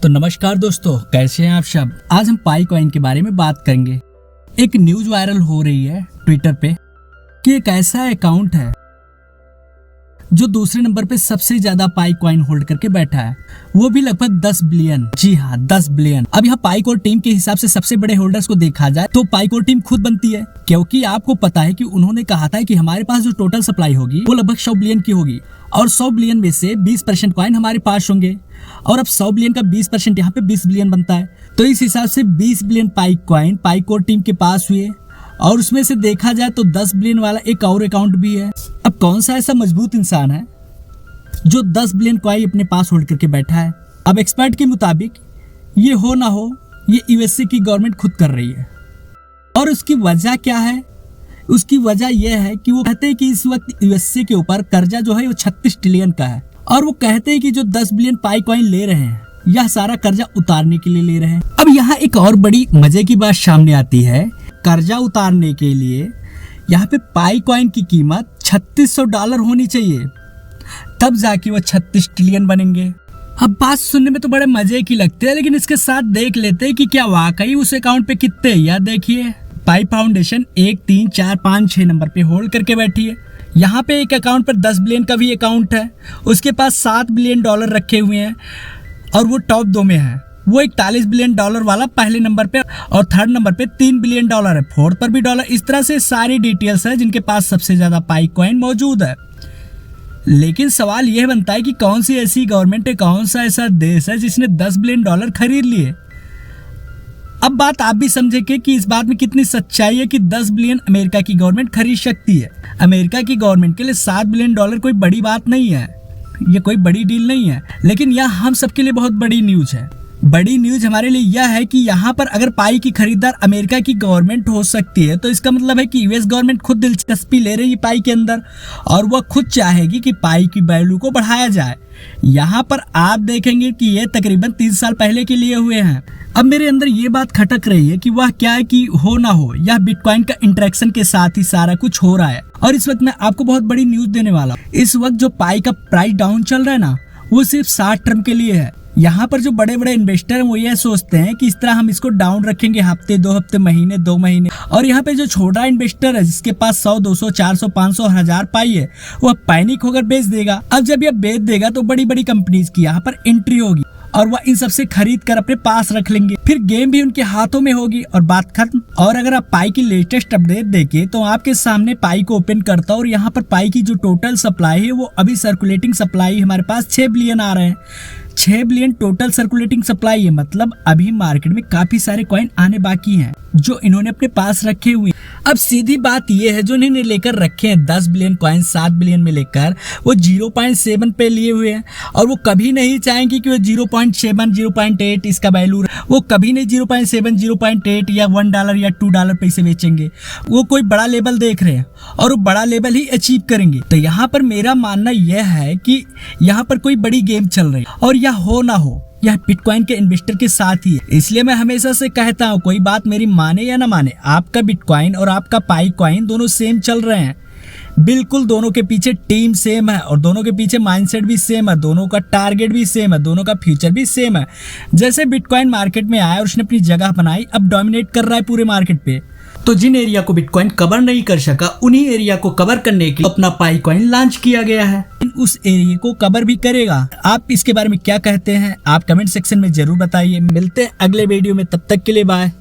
तो नमस्कार दोस्तों, कैसे हैं आप सब। आज हम पाई कॉइन के बारे में बात करेंगे। एक न्यूज वायरल हो रही है ट्विटर पे कि एक ऐसा अकाउंट है जो दूसरे नंबर पे सबसे ज्यादा पाई कॉइन होल्ड करके बैठा है, वो भी लगभग 10 बिलियन। जी हाँ, 10 बिलियन। अब यहाँ पाई कोर टीम के हिसाब से सबसे बड़े होल्डर्स को देखा जाए तो पाई कोर टीम खुद बनती है, क्योंकि आपको पता है कि उन्होंने कहा था कि हमारे पास जो टोटल सप्लाई होगी वो लगभग 100 बिलियन की होगी और 100 बिलियन में से 20% कॉइन हमारे पास होंगे और अब 100 बिलियन का 20% यहाँ पे 20 बिलियन बनता है। तो इस हिसाब से 20 बिलियन पाई कॉइन पाई कोर टीम के पास हुए और उसमें से देखा जाए तो 10 बिलियन वाला एक और अकाउंट भी है। अब कौन सा ऐसा मजबूत इंसान है जो 10 बिलियन कॉइन अपने पास होल्ड करके बैठा है। अब एक्सपर्ट के मुताबिक ये हो ना हो, ये यूएसए की गवर्नमेंट खुद कर रही है। और उसकी वजह क्या है? उसकी वजह यह है कि वो कहते हैं कि इस वक्त यूएसए के ऊपर कर्जा जो है वो 36 ट्रिलियन का है और वो कहते हैं कि जो 10 बिलियन पाई कॉइन ले रहे हैं यह सारा कर्जा उतारने के लिए ले रहे हैं। अब यहाँ एक और बड़ी मजे की बात सामने आती है। कर्जा उतारने के लिए यहाँ पे पाई कॉइन की कीमत $3600 होनी चाहिए, तब जाके वो 36 ट्रिलियन बनेंगे। अब बात सुनने में तो बड़े मजे की लगते हैं, लेकिन इसके साथ देख लेते हैं कि क्या वाकई उस अकाउंट पे कितने। यह देखिए, पाई फाउंडेशन 1, 3, 4, 5, 6 नंबर पे होल्ड करके बैठी है। यहाँ पे एक अकाउंट पर 10 बिलियन का भी अकाउंट है, उसके पास $7 बिलियन रखे हुए हैं और वो टॉप 2 में है। वो $41 बिलियन वाला पहले नंबर पे और थर्ड नंबर पे $3 बिलियन है, फोर्थ पर भी डॉलर। इस तरह से सारी डिटेल्स है जिनके पास सबसे ज्यादा पाई कॉइन मौजूद है। लेकिन सवाल यह बनता है कि कौन सी ऐसी गवर्नमेंट है, कौन सा ऐसा देश है जिसने $10 बिलियन खरीद लिए। अब बात आप भी समझेंगे कि इस बात में कितनी सच्चाई है कि 10 बिलियन अमेरिका की गवर्नमेंट खरीद सकती है। अमेरिका की गवर्नमेंट के लिए $7 बिलियन कोई बड़ी बात नहीं है, ये कोई बड़ी डील नहीं है। लेकिन यह हम सबके लिए बहुत बड़ी न्यूज है। बड़ी न्यूज हमारे लिए यह है कि यहाँ पर अगर पाई की खरीदार अमेरिका की गवर्नमेंट हो सकती है तो इसका मतलब है कि यूएस गवर्नमेंट खुद दिलचस्पी ले रही है पाई के अंदर और वह खुद चाहेगी कि पाई की वैल्यू को बढ़ाया जाए। यहाँ पर आप देखेंगे कि ये तकरीबन 3 साल पहले के लिए हुए हैं। अब मेरे अंदर ये बात खटक रही है कि वह क्या है कि हो ना हो, यह बिटकॉइन का इंटरेक्शन के साथ ही सारा कुछ हो रहा है। और इस वक्त मैं आपको बहुत बड़ी न्यूज देने वाला हूँ। इस वक्त जो पाई का प्राइस डाउन चल रहा है ना, वो सिर्फ 60 टर्म के लिए है। यहाँ पर जो बड़े बड़े इन्वेस्टर हैं वो ये सोचते हैं कि इस तरह हम इसको डाउन रखेंगे हफ्ते, 2 हफ्ते, महीने, 2 महीने। और यहाँ पे जो छोटा इन्वेस्टर है जिसके पास 100, 200, 400, 500, 1000 पाई है, वह पैनिक होकर बेच देगा। अब जब यह बेच देगा तो बड़ी बड़ी कंपनीज की यहाँ पर एंट्री होगी और वह इन सबसे खरीद कर अपने पास रख लेंगे, फिर गेम भी उनके हाथों में होगी और बात खत्म। और अगर आप पाई की लेटेस्ट अपडेट देखें तो आपके सामने पाई को ओपन करता और यहाँ पर पाई की जो टोटल सप्लाई है वो अभी सर्कुलेटिंग सप्लाई हमारे पास 6 बिलियन आ रहे हैं। 6 बिलियन टोटल सर्कुलेटिंग सप्लाई है, मतलब अभी मार्केट में काफी सारे कॉइन आने बाकी हैं जो इन्होंने अपने पास रखे हुए। अब सीधी बात यह है, जो इन्होंने लेकर रखे हैं 10 बिलियन कॉइन 7 बिलियन में लेकर, वो 0.7 पे लिए हुए हैं और वो कभी नहीं चाहेंगे कि वो 0.7, 0.8 इसका वैल्यू, वो कभी नहीं 0.7, 0.8 या $1 या $2 पे इसे बेचेंगे। वो कोई बड़ा लेवल देख रहे हैं और वो बड़ा लेवल ही अचीव करेंगे। तो यहाँ पर मेरा मानना यह है कि यहाँ पर कोई बड़ी गेम चल रही है और यह हो ना हो, यह बिटकॉइन के इन्वेस्टर के साथ ही है। इसलिए मैं हमेशा से कहता हूँ, कोई बात मेरी माने या ना माने, आपका बिटकॉइन और आपका पाई कॉइन दोनों सेम चल रहे हैं। बिल्कुल दोनों के पीछे टीम सेम है और दोनों के पीछे माइंडसेट भी सेम है, दोनों का टारगेट भी सेम है, दोनों का फ्यूचर भी सेम है। जैसे बिटकॉइन मार्केट में आया और उसने अपनी जगह बनाई, अब डोमिनेट कर रहा है पूरे मार्केट पे। तो जिन एरिया को बिटकॉइन कवर नहीं कर सका, उन्हीं एरिया को कवर करने के लिए अपना पाई कॉइन लॉन्च किया गया है। उस एरिया को कवर भी करेगा। आप इसके बारे में क्या कहते हैं? आप कमेंट सेक्शन में जरूर बताइए। मिलते हैं अगले वीडियो में, तब तक के लिए बाय।